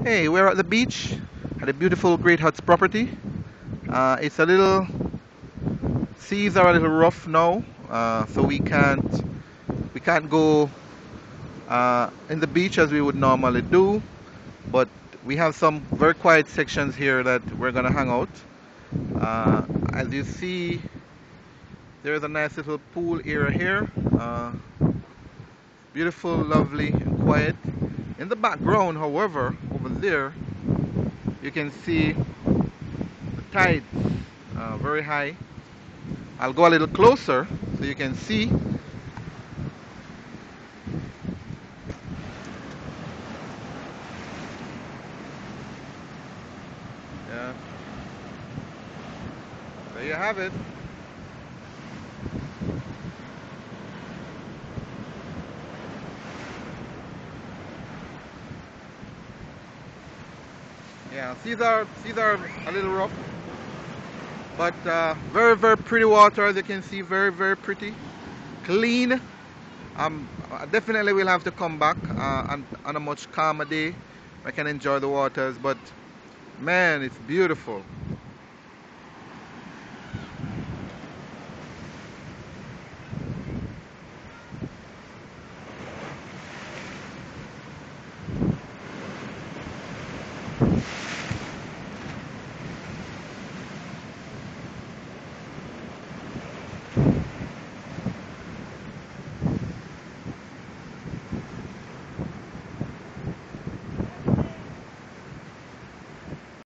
Hey, we're at the beach at a beautiful Great Huts property. It's a little, seas are a little rough now, so we can't go in the beach as we would normally do. But we have some very quiet sections here that we're gonna hang out. As you see, there's a nice little pool area here. Beautiful, lovely, and quiet. In the background, however, over there, you can see the tides very high. I'll go a little closer so you can see. Yeah, there you have it. Yeah, seas are a little rough, but very very pretty water as you can see. Very very pretty, clean. Definitely we'll have to come back on a much calmer day. I can enjoy the waters, but man, it's beautiful.